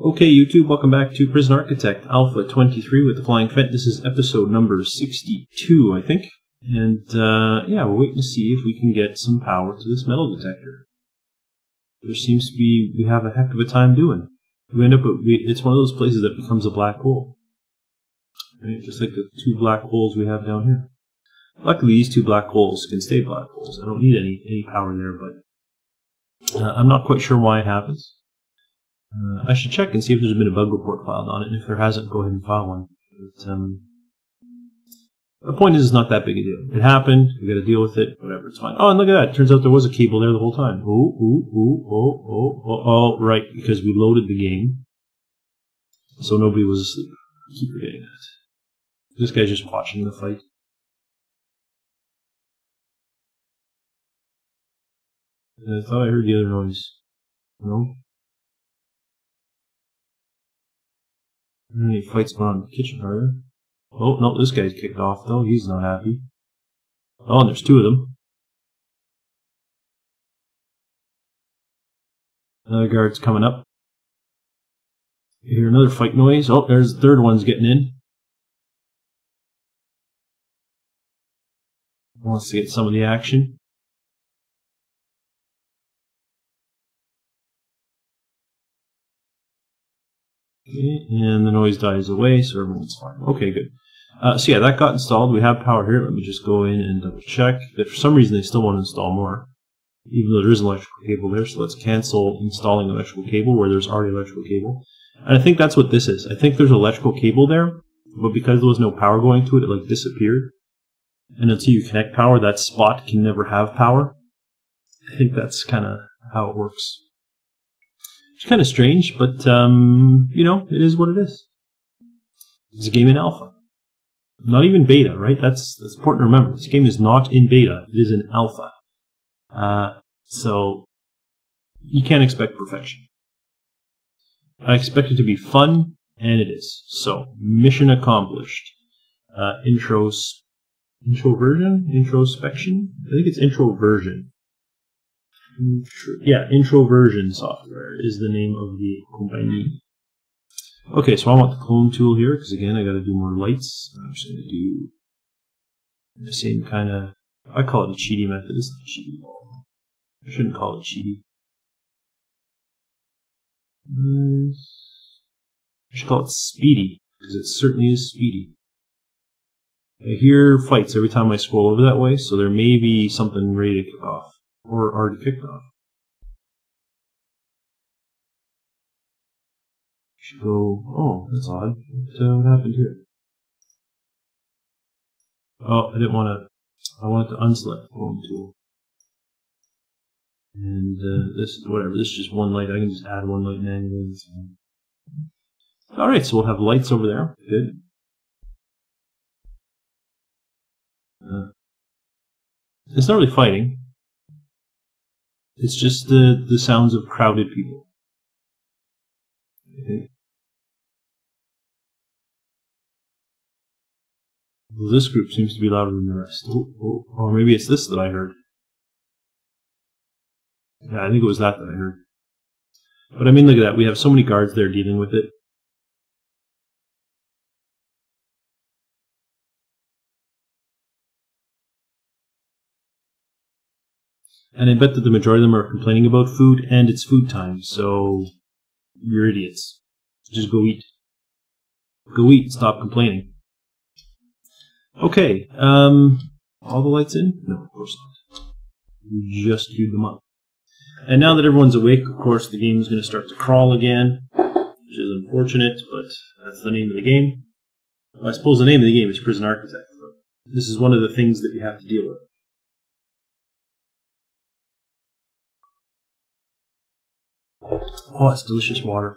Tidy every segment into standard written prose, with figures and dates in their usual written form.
Okay, YouTube, welcome back to Prison Architect Alpha 23 with the Flying Phent. This is episode number 62, I think. And, yeah, we're waiting to see if we can get some power to this metal detector. There seems to be, we have a heck of a time doing. We end up, it's one of those places that becomes a black hole. Right? Just like the two black holes we have down here. Luckily, these two black holes can stay black holes. I don't need any power there, but I'm not quite sure why it happens. I should check and see if there's been a bug report filed on it, and if there hasn't, go ahead and file one. But, the point is, it's not that big a deal. It happened, we gotta deal with it, whatever, it's fine. Oh, and look at that, turns out there was a cable there the whole time. Right, because we loaded the game, so nobody was asleep. I keep forgetting that. This guy's just watching the fight. And I thought I heard the other noise. No? Any fights going on in the kitchen, are there? Oh, no, this guy's kicked off, though. He's not happy. Oh, and there's two of them. Another guard's coming up. You hear another fight noise. Oh, there's the third one's getting in. Wants to get some of the action. Okay, and the noise dies away, so everyone's fine. Okay, good. So yeah, that got installed. We have power here. Let me just go in and double check. But for some reason, they still want to install more, even though there is an electrical cable there. So let's cancel installing electrical cable where there's already electrical cable. And I think that's what this is. I think there's electrical cable there, but because there was no power going to it, it like disappeared. And until you connect power, that spot can never have power. I think that's kind of how it works. It's kind of strange, but, you know, it is what it is. It's a game in alpha. Not even beta, right? That's important to remember. This game is not in beta. It is in alpha. So, you can't expect perfection. I expect it to be fun, and it is. So, mission accomplished. Introspection? Introspection? I think it's introversion. Yeah, Introversion Software is the name of the company. Okay, so I want the clone tool here, because again, I gotta do more lights. I'm just gonna do the same kind of, I call it a cheaty method. It's not cheaty at all. I shouldn't call it cheaty. I should call it speedy, because it certainly is speedy. I hear fights every time I scroll over that way, so there may be something ready to kick off. Or already kicked off. Should go. Oh, that's odd. What happened here? Oh, I didn't want to. I wanted to unselect the clone tool. And this is whatever. This is just one light. I can just add one light manually. Alright, so we'll have lights over there. Good. It's not really fighting. It's just the sounds of crowded people. Okay. Well, this group seems to be louder than the rest. Or maybe it's this that I heard. Yeah, I think it was that I heard. But I mean, look at that. We have so many guards there dealing with it. And I bet that the majority of them are complaining about food, and it's food time, so you're idiots. Just go eat. Go eat, stop complaining. Okay, all the lights in? No, of course not. We just queued them up. And now that everyone's awake, of course, the game is going to start to crawl again, which is unfortunate, but that's the name of the game. Well, I suppose the name of the game is Prison Architect, but this is one of the things that you have to deal with. Oh, it's delicious water.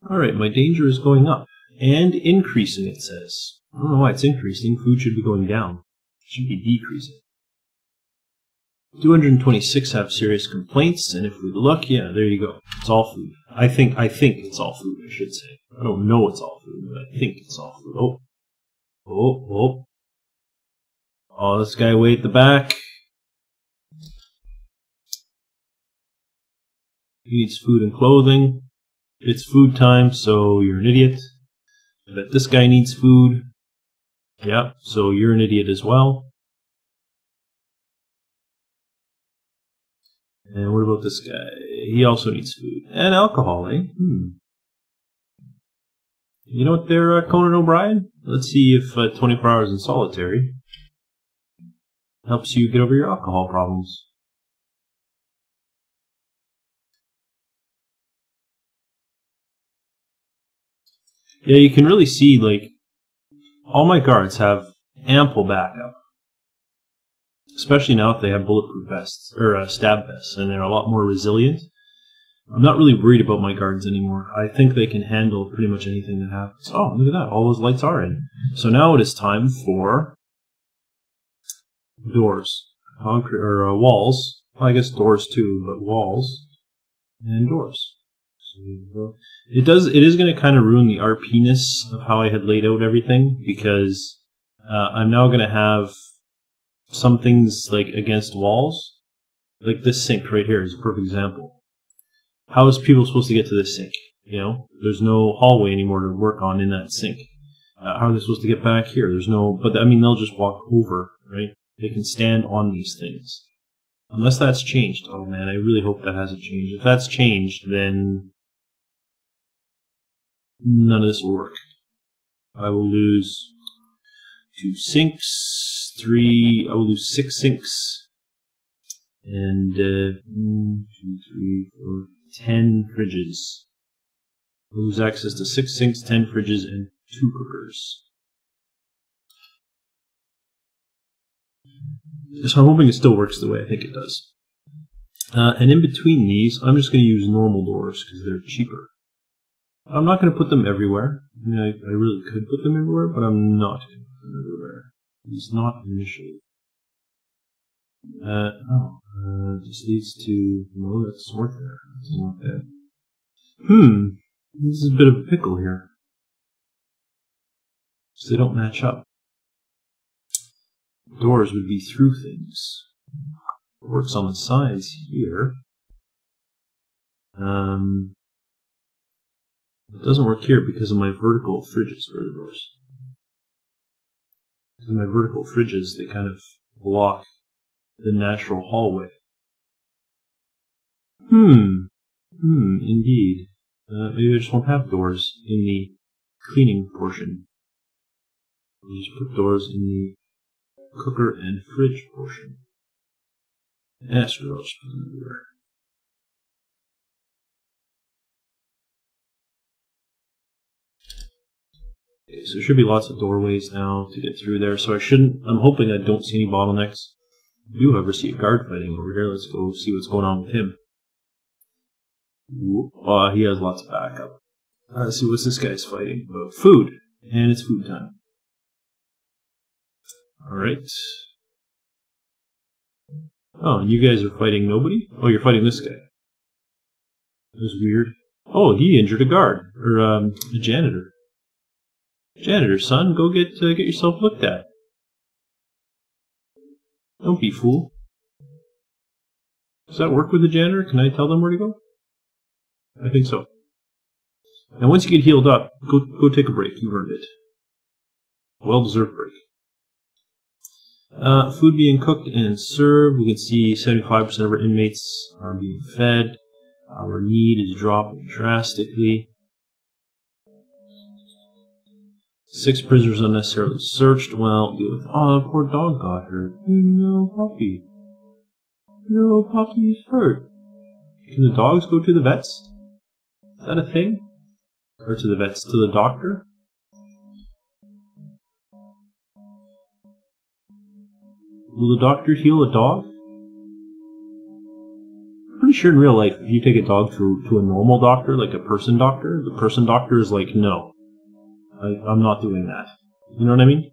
Alright, my danger is going up. And increasing, it says. I don't know why it's increasing. Food should be going down. It should be decreasing. 226 have serious complaints, and if we look, yeah, there you go. It's all food. I think it's all food, I should say. I don't know it's all food, but I think it's all food. Oh, this guy way at the back. He needs food and clothing. It's food time, so you're an idiot. I bet this guy needs food. Yeah, so you're an idiot as well. And what about this guy? He also needs food. And alcohol, eh? You know what there, Conan O'Brien? Let's see if 24 hours in solitary helps you get over your alcohol problems. Yeah, you can really see, like, all my guards have ample backup. Especially now that they have bulletproof vests, or stab vests, and they're a lot more resilient. I'm not really worried about my guards anymore. I think they can handle pretty much anything that happens. Oh, look at that. All those lights are in. So now it is time for doors. Concrete, or walls. Well, I guess doors too, but walls and doors. So it is going to kind of ruin the RP-ness of how I had laid out everything, because I'm now going to have some things like against walls. Like this sink right here is a perfect example. How is people supposed to get to this sink? You know, there's no hallway anymore to work on in that sink. How are they supposed to get back here? There's no, but I mean, they'll just walk over, right? They can stand on these things. Unless that's changed. Oh man, I really hope that hasn't changed. If that's changed, then none of this will work. I will lose 2 sinks, I will lose 6 sinks, and 1, 2, 3, 4, 10 fridges. I'll lose access to 6 sinks, 10 fridges, and 2 cookers. So I'm hoping it still works the way I think it does. And in between these, I'm just going to use normal doors because they're cheaper. I'm not going to put them everywhere. I mean, I really could put them everywhere, but I'm not going to put them everywhere. At least not initially. This leads to, no, that's worth there. That's not bad. This is a bit of a pickle here. So they don't match up. Doors would be through things. It works on the sides here. It doesn't work here because of my vertical fridges for the doors. Because my vertical fridges, they kind of block the natural hallway. Indeed. Maybe I just won't have doors in the cleaning portion. I'll just put doors in the cooker and fridge portion. That's what I'll just put them everywhere. Okay, so there should be lots of doorways now to get through there, so I'm hoping I don't see any bottlenecks. I do, however, see a guard fighting over here. Let's go see what's going on with him. Oh, he has lots of backup. Let's see what's this guy's fighting about. Food. And it's food time. Alright. Oh, and you guys are fighting nobody? Oh, you're fighting this guy. That was weird. Oh, he injured a guard. Or, a janitor. Janitor, son, go get yourself looked at. Don't be fool. Does that work with the janitor? Can I tell them where to go? I think so. And once you get healed up, go take a break. You earned it. Well-deserved break. Food being cooked and served. We can see 75% of our inmates are being fed. Our need is dropping drastically. 6 prisoners unnecessarily searched. Well, oh, the poor dog got hurt. No, puppy. No, puppy's hurt. Can the dogs go to the vets? Is that a thing? Or to the vets? To the doctor? Will the doctor heal a dog? I'm pretty sure in real life, if you take a dog to a normal doctor, like a person doctor, the person doctor is like, no. I'm not doing that. You know what I mean?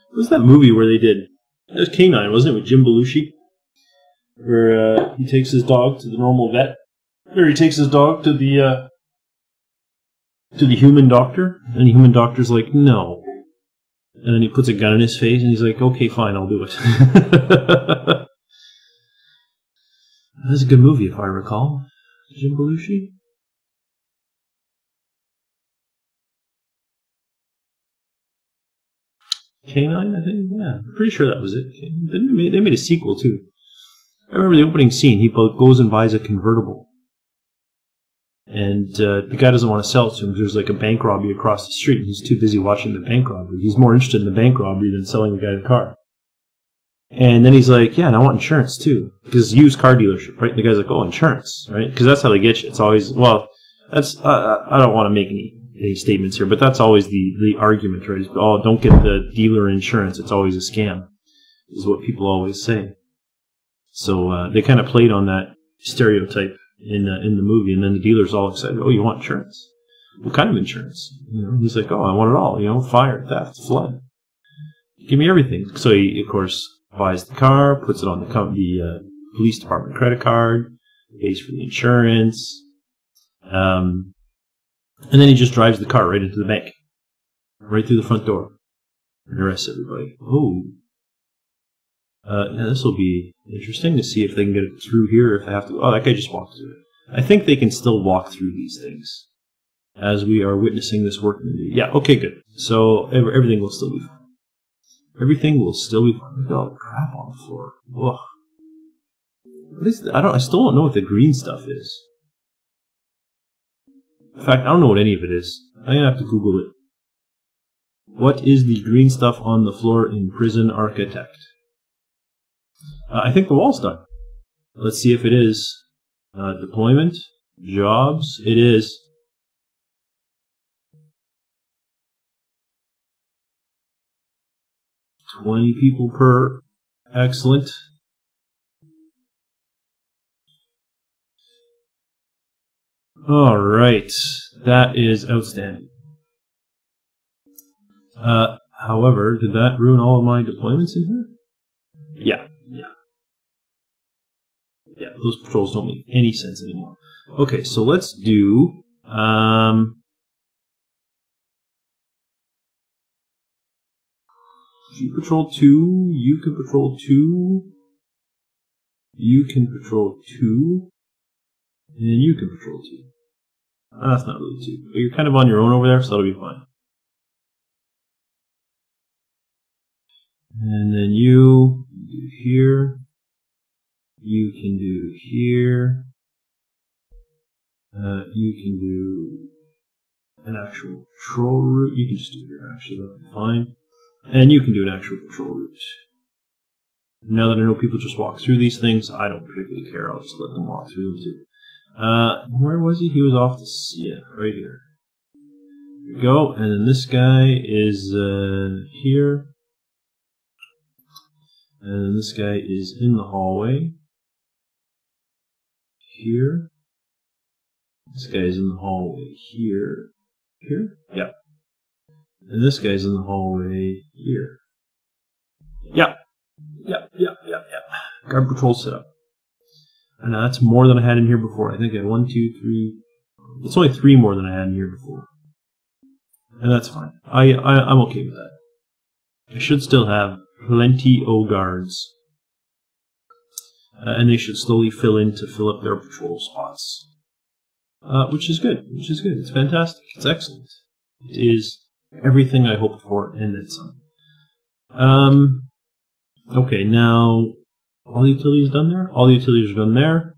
What was that movie where they did? It was Canine, wasn't it, with Jim Belushi? Where he takes his dog to the normal vet. Or he takes his dog to the human doctor, and the human doctor's like, no. And then he puts a gun in his face, and he's like, okay, fine, I'll do it. That's a good movie, if I recall. Jim Belushi? Canine, I think? Yeah, I'm pretty sure that was it. They made a sequel, too. I remember the opening scene. He goes and buys a convertible. And the guy doesn't want to sell it to him because there's like a bank robbery across the street. He's too busy watching the bank robbery. He's more interested in the bank robbery than selling the guy the car. And then he's like, yeah, and I want insurance too. Because used car dealership, right? And the guy's like, oh, insurance, right? Because that's how they get you. It's always, well, that's, I don't want to make any statements here, but that's always the argument, right? Oh, don't get the dealer insurance. It's always a scam, is what people always say. So they kind of played on that stereotype in the movie, and then the dealer's all excited. Oh, you want insurance? What kind of insurance? You know, he's like, oh, I want it all. You know, fire, theft, flood. Give me everything. So he, of course, buys the car, puts it on the police department credit card, pays for the insurance, and then he just drives the car right into the bank, right through the front door, and arrests everybody. Oh. Yeah, this will be interesting to see if they can get it through here, if they have to. Oh, that guy just walked through it. I think they can still walk through these things as we are witnessing this work. Yeah, okay, good. So everything will still be fine. Everything will still be fine. Look at all the crap on the floor. Ugh. What is that? I still don't know what the green stuff is. In fact, I don't know what any of it is. I'm gonna have to Google it. What is the green stuff on the floor in Prison Architect? I think the wall's done. Let's see if it is. Deployment, jobs, it is. $20 people per. Excellent. All right, that is outstanding. However, did that ruin all of my deployments in here? Yeah. Yeah, those patrols don't make any sense anymore. Okay, so let's do you patrol 2, you can patrol 2, you can patrol 2, and you can patrol 2. That's not really 2, but you're kind of on your own over there, so that'll be fine. And then you do here. You can do here. You can do an actual patrol route. You can just do here, actually, that'll be fine. And you can do an actual patrol route. Now that I know people just walk through these things, I don't particularly care. I'll just let them walk through them too. Where was he? He was off to see it, right here. Here we go. And then this guy is here. And this guy is in the hallway. Here. This guy's in the hallway here. Here? Yeah. And this guy's in the hallway here. Yeah. Guard patrol setup. And that's more than I had in here before. I think I had 1, 2, 3. It's only 3 more than I had in here before. And that's fine. I'm okay with that. I should still have plenty of guards. And they should slowly fill up their patrol spots. Which is good. It's fantastic. It's excellent. It is everything I hoped for and then some. Okay, now all the utilities done there? All the utilities are done there.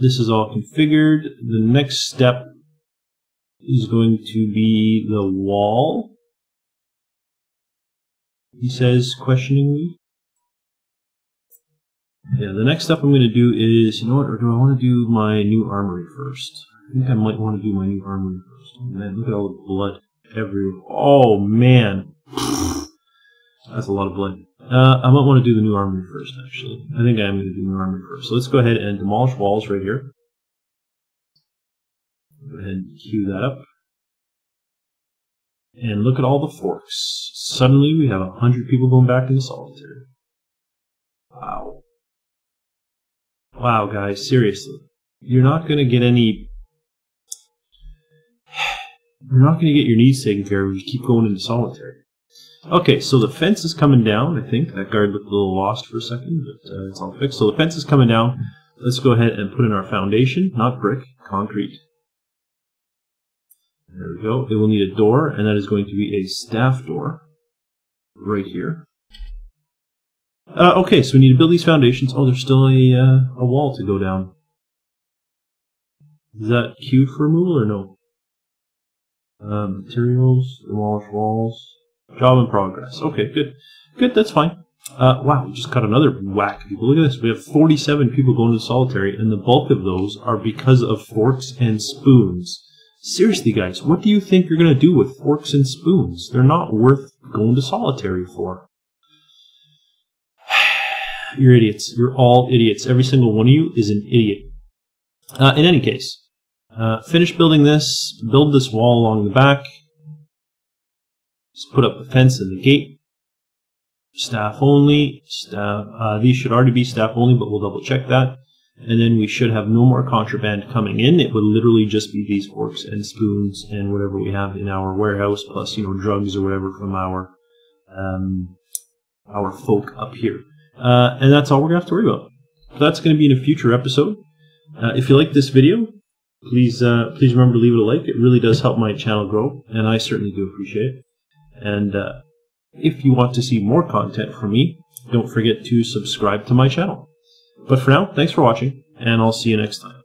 This is all configured. The next step is going to be the wall. He says questioningly. Yeah, the next step I'm going to do is, you know what, or do I want to do my new armory first? I think I might want to do my new armory first. Oh man, look at all the blood everywhere. Oh man. That's a lot of blood. I might want to do the new armory first, actually. I think I am going to do the new armory first. So let's go ahead and demolish walls right here. Go ahead and queue that up. And look at all the forks. Suddenly we have 100 people going back into solitary. Wow. Wow, guys, seriously. You're not going to get any... You're not going to get your needs taken care of if you keep going into solitary. Okay, so the fence is coming down, I think. That guard looked a little lost for a second, but it's all fixed. So the fence is coming down. Let's go ahead and put in our foundation, not brick, concrete. There we go. It will need a door, and that is going to be a staff door right here. Okay, so we need to build these foundations. Oh, there's still a wall to go down. Is that queued for removal or no? Materials, demolish walls, job in progress. Okay, good. Good, that's fine. Wow, we just got another whack of people. Look at this. We have 47 people going to solitary, and the bulk of those are because of forks and spoons. Seriously, guys, what do you think you're going to do with forks and spoons? They're not worth going to solitary for. You're idiots. You're all idiots. Every single one of you is an idiot. In any case, finish building this. Build this wall along the back. Just put up the fence and the gate. Staff only. These should already be staff only, but we'll double check that. And then we should have no more contraband coming in. It would literally just be these forks and spoons and whatever we have in our warehouse, plus drugs or whatever from our folk up here. And that's all we're going to have to worry about. So that's going to be in a future episode. If you like this video, please remember to leave it a like. It really does help my channel grow, and I certainly do appreciate it. And if you want to see more content from me, don't forget to subscribe to my channel. But for now, thanks for watching, and I'll see you next time.